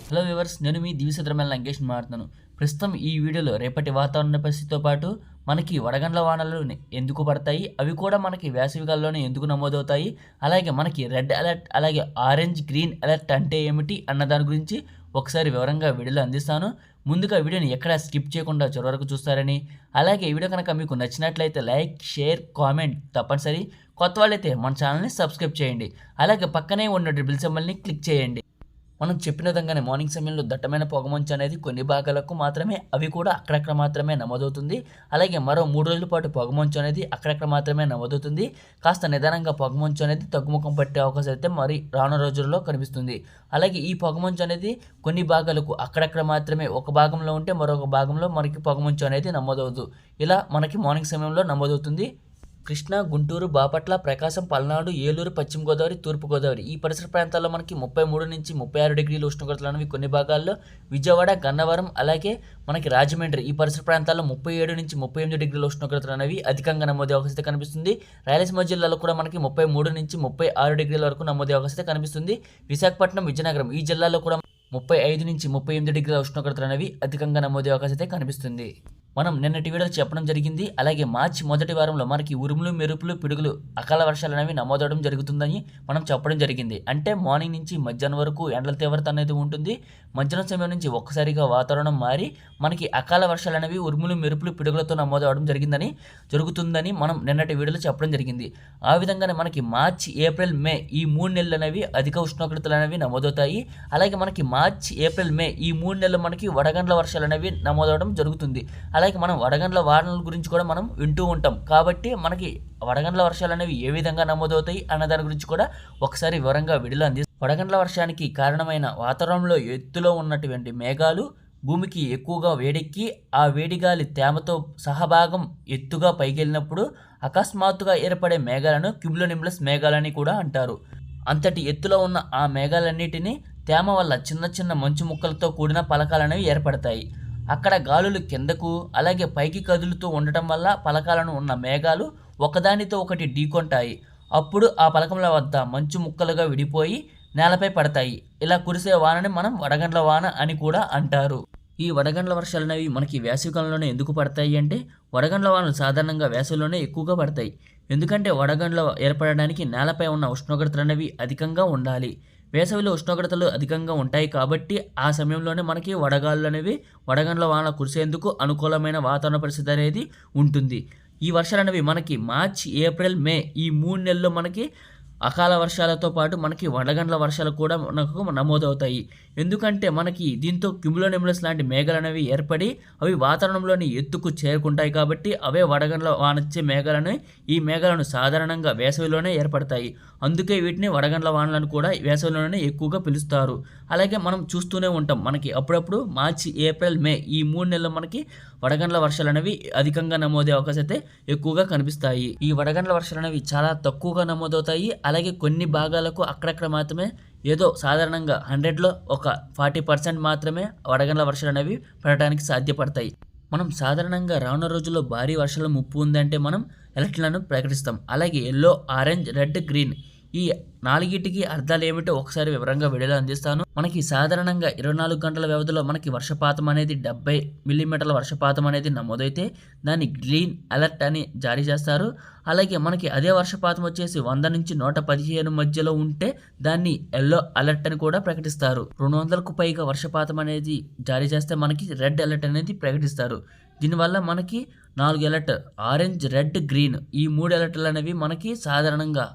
Hello viewers, నేను మీ దివిసద్రమేళ లంకేష్ మాట్లాడుతున్నాను. ప్రస్తుతం ఈ వీడియోలో రేపటి వాతావరణ పరిస్థితితో పాటు మనకి వడగండ్ల వానలు ఎందుకు పడతాయి, అవి కూడా మనకి వేసవికాలంలోనే ఎందుకు నమోదవుతాయి, అలాగే మనకి రెడ్ అలర్ట్ అలాగే ఆరెంజ్ గ్రీన్ అలర్ట్ అంటే ఏమిటి అన్న దాని గురించి ఒకసారి వివరంగా వీడియోలో అందిస్తాను. ముందుగా వీడియోని ఎక్కడ స్కిప్ చేయకుండా చివరి వరకు చూస్తారని, అలాగే ఈ వీడియో కనుక మీకు నచ్చినట్లయితే లైక్, షేర్, కామెంట్ తప్పనిసరి. కొత్త వాళ్ళైతే మన ఛానల్ని సబ్స్క్రైబ్ చేయండి. అలాగే పక్కనే ఉన్న బెల్ సింబల్ని క్లిక్ చేయండి. మనం చెప్పిన విధంగానే మార్నింగ్ సమయంలో దట్టమైన పొగమంచు అనేది కొన్ని భాగాలకు మాత్రమే, అవి కూడా అక్కడక్కడ మాత్రమే నమోదవుతుంది. అలాగే మరో 3 రోజుల పాటు పొగమంచు అనేది అక్కడక్కడ మాత్రమే నమోదవుతుంది. కాస్త నిదానంగా పొగమంచు అనేది తగ్గుముఖం పట్టే అవకాశం అయితే మరి రానున్న రోజుల్లో కనిపిస్తుంది. అలాగే ఈ పొగమంచు అనేది కొన్ని భాగాలకు అక్కడక్కడ మాత్రమే, ఒక భాగంలో ఉంటే మరొక భాగంలో మనకి పొగమంచు అనేది నమోదవుతుంది. ఇలా మనకి మార్నింగ్ సమయంలో నమోదవుతుంది. కృష్ణా, గుంటూరు, బాపట్ల, ప్రకాశం, పల్నాడు, ఏలూరు, పశ్చిమ గోదావరి, తూర్పు గోదావరి ఈ పరిసర ప్రాంతాల్లో మనకి 33 నుంచి 36 డిగ్రీల ఉష్ణోగ్రతలు అనేవి కొన్ని భాగాల్లో, విజయవాడ, గన్నవరం అలాగే మనకి రాజమండ్రి ఈ పరిసర ప్రాంతాల్లో 37 నుంచి 38 డిగ్రీల ఉష్ణోగ్రతలు అనేవి అధికంగా నమోదే అవకాశం కనిపిస్తుంది. రాయలసీమ జిల్లాలో కూడా మనకి 33 నుంచి 36 డిగ్రీల వరకు నమోదే అవకాశం కనిపిస్తుంది. విశాఖపట్నం, విజయనగరం ఈ జిల్లాలో కూడా 35 నుంచి 38 డిగ్రీల ఉష్ణోగ్రతలు అనేవి అధికంగా నమోదే అవకాశం కనిపిస్తుంది. మనం నిన్నటి వీడియోలో చెప్పడం జరిగింది. అలాగే మార్చి మొదటి వారంలో మనకి ఉరుములు, మెరుపులు, పిడుగులు, అకాల వర్షాలు అనేవి నమోదవడం జరుగుతుందని మనం చెప్పడం జరిగింది. అంటే మార్నింగ్ నుంచి మధ్యాహ్నం వరకు ఎండల తీవ్రత అనేది ఉంటుంది. మధ్యాహ్నం సమయం నుంచి ఒక్కసారిగా వాతావరణం మారి మనకి అకాల వర్షాలు అనేవి ఉరుములు, మెరుపులు, పిడుగులతో నమోదవడం జరుగుతుందని మనం నిన్నటి వీడియోలో చెప్పడం జరిగింది. ఆ విధంగానే మనకి మార్చి, ఏప్రిల్, మే ఈ 3 నెలలు అనేవి అధిక ఉష్ణోగ్రతలు అనేవి నమోదవుతాయి. అలాగే మనకి మార్చి, ఏప్రిల్, మే ఈ 3 నెలలు మనకి వడగండ్ల వర్షాలు అనేవి నమోదవడం జరుగుతుంది. అలాగే మనం వడగండ్ల వానల గురించి కూడా మనం వింటూ ఉంటాం. కాబట్టి మనకి వడగండ్ల వర్షాలు అనేవి ఏ విధంగా నమోదవుతాయి అన్న దాని గురించి కూడా ఒకసారి వివరంగా వీడియోలో వడగండ్ల వర్షానికి కారణమైన వాతావరణంలో ఎత్తులో ఉన్నటువంటి మేఘాలు భూమికి ఎక్కువగా వేడెక్కి ఆ వేడిగాలి తేమతో సహభాగం ఎత్తుగా పైకెళ్ళినప్పుడు అకస్మాత్తుగా ఏర్పడే మేఘాలను క్యూములోనింబస్ మేఘాలని కూడా అంటారు. అంతటి ఎత్తులో ఉన్న ఆ మేఘాలన్నిటినీ తేమ వల్ల చిన్న చిన్న మంచు ముక్కలతో కూడిన పలకాలనేవి ఏర్పడతాయి. అక్కడ గాలులు కిందకు అలాగే పైకి కదులుతూ ఉండటం వల్ల పలకాలను ఉన్న మేఘాలు ఒకదానితో ఒకటి ఢీకొంటాయి. అప్పుడు ఆ పలకముల వద్ద మంచు ముక్కలుగా విడిపోయి నేలపై పడతాయి. ఇలా కురిసే వానని మనం వడగండ్ల వాన అని కూడా అంటారు. ఈ వడగండ్ల వర్షాలు అనేవి మనకి వేసవికాలంలోనే ఎందుకు పడతాయి అంటే, వడగండ్ల వానలు సాధారణంగా వేసవిలోనే ఎక్కువగా పడతాయి. ఎందుకంటే వడగండ్ల ఏర్పడడానికి నేలపై ఉన్న ఉష్ణోగ్రతలు అనేవి అధికంగా ఉండాలి. వేసవిలో ఉష్ణోగ్రతలు అధికంగా ఉంటాయి కాబట్టి ఆ సమయంలోనే మనకి వడగాళ్ళు అనేవి వడగండ్ల వాన కురిసేందుకు అనుకూలమైన వాతావరణ పరిస్థితి అనేది ఉంటుంది. ఈ వర్షాలు అనేవి మనకి మార్చి, ఏప్రిల్, మే ఈ 3 నెలల్లో మనకి అకాల వర్షాలతో పాటు మనకి వడగండ్ల వర్షాలు కూడా మనకు నమోదవుతాయి. ఎందుకంటే మనకి దీంతో క్యూములోనింబస్ లాంటి మేఘాలు అనేవి ఏర్పడి అవి వాతావరణంలోని ఎత్తుకు చేరుకుంటాయి. కాబట్టి అవే వడగండ్ల వానొచ్చే మేఘాలను, ఈ మేఘాలను సాధారణంగా వేసవిలోనే ఏర్పడతాయి. అందుకే వీటిని వడగండ్ల వానలను కూడా వేసవిలోనే ఎక్కువగా పిలుస్తారు. అలాగే మనం చూస్తూనే ఉంటాం, మనకి అప్పుడప్పుడు మార్చి, ఏప్రిల్, మే ఈ 3 నెలలు మనకి వడగండ్ల వర్షాలు అనేవి అధికంగా నమోదే అవకాశం అయితే ఎక్కువగా కనిపిస్తాయి. ఈ వడగండ్ల వర్షాలు అనేవి చాలా తక్కువగా నమోదవుతాయి. అలాగే కొన్ని భాగాలకు అక్కడక్కడ మాత్రమే, ఏదో సాధారణంగా 100లో ఒక 40% మాత్రమే వడగండ్ల వర్షాలు అనేవి పడటానికి సాధ్యపడతాయి. మనం సాధారణంగా రానున్న రోజుల్లో భారీ వర్షాల ముప్పు ఉందంటే మనం అలర్ట్లను ప్రకటిస్తాం. అలాగే ఎల్లో, ఆరెంజ్, రెడ్, గ్రీన్ ఈ 4టికి అర్థాలు ఏమిటో ఒకసారి వివరంగా వీడియోలో అందిస్తాను. మనకి సాధారణంగా 24 గంటల వ్యవధిలో మనకి వర్షపాతం అనేది 70 మిల్లీమీటర్ల వర్షపాతం అనేది నమోదైతే దాన్ని గ్రీన్ అలర్ట్ అని జారీ చేస్తారు. అలాగే మనకి అదే వర్షపాతం వచ్చేసి 100 నుంచి 115 మధ్యలో ఉంటే దాన్ని ఎల్లో అలర్ట్ అని కూడా ప్రకటిస్తారు. 200కు పైగా వర్షపాతం అనేది జారీ చేస్తే మనకి రెడ్ అలర్ట్ అనేది ప్రకటిస్తారు. దీనివల్ల మనకి 4 అలర్ట్, ఆరెంజ్, రెడ్, గ్రీన్ ఈ 3 అలర్ట్లు అనేవి మనకి సాధారణంగా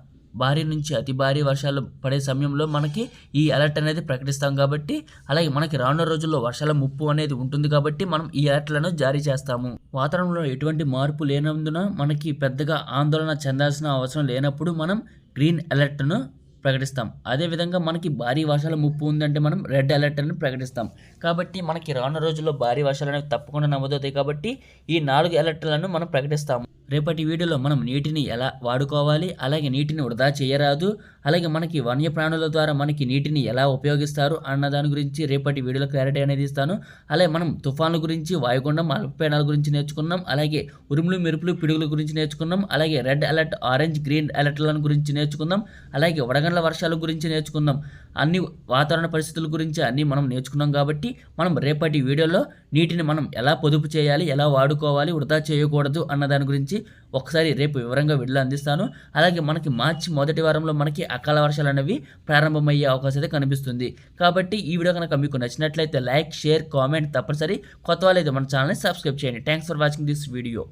భారీ నుంచి అతి భారీ వర్షాలు పడే సమయంలో మనకి ఈ అలర్ట్ అనేది ప్రకటిస్తాం. కాబట్టి అలాగే మనకి రానున్న రోజుల్లో వర్షాల ముప్పు అనేది ఉంటుంది కాబట్టి మనం ఈ అలర్ట్లను జారీ చేస్తాము. వాతావరణంలో ఎటువంటి మార్పు లేనందున మనకి పెద్దగా ఆందోళన చెందాల్సిన అవసరం లేనప్పుడు మనం గ్రీన్ అలర్ట్ను ప్రకటిస్తాం. అదేవిధంగా మనకి భారీ వర్షాల ముప్పు ఉందంటే మనం రెడ్ అలర్ట్ అని ప్రకటిస్తాం. కాబట్టి మనకి రానున్న రోజుల్లో భారీ వర్షాలు అనేవి తప్పకుండా నమోదవుతాయి. కాబట్టి ఈ 4 అలర్ట్లను మనం ప్రకటిస్తాము. రేపటి వీడియోలో మనం నీటిని ఎలా వాడుకోవాలి, అలాగే నీటిని వృధా చేయరాదు, అలాగే మనకి వన్యప్రాణుల ద్వారా మనకి నీటిని ఎలా ఉపయోగిస్తారు అన్న దాని గురించి రేపటి వీడియోలో క్లారిటీ అనేది ఇస్తాను. అలాగే మనం తుఫాన్ల గురించి, వాయుగుండం, అల్పపీడనాల గురించి నేర్చుకున్నాం. అలాగే ఉరుములు, మెరుపులు, పిడుగుల గురించి నేర్చుకున్నాం. అలాగే రెడ్ అలర్ట్, ఆరెంజ్, గ్రీన్ అలర్ట్ల గురించి నేర్చుకుందాం. అలాగే వడగండ్ల వర్షాల గురించి నేర్చుకుందాం. అన్ని వాతావరణ పరిస్థితుల గురించి అన్నీ మనం నేర్చుకున్నాం కాబట్టి మనం రేపటి వీడియోలో నీటిని మనం ఎలా పొదుపు చేయాలి, ఎలా వాడుకోవాలి, వృధా చేయకూడదు అన్న దాని గురించి ఒకసారి రేపు వివరంగా వీడియోలో అందిస్తాను. అలాగే మనకి మార్చి మొదటి వారంలో మనకి అకాల వర్షాలు అనేవి ప్రారంభమయ్యే అవకాశం అయితే కనిపిస్తుంది. కాబట్టి ఈ వీడియో కనుక మీకు నచ్చినట్లయితే లైక్, షేర్, కామెంట్ తప్పనిసరి. కొత్త వాళ్ళైతే మన ఛానల్ని సబ్స్క్రైబ్ చేయండి. Thanks for watching this video.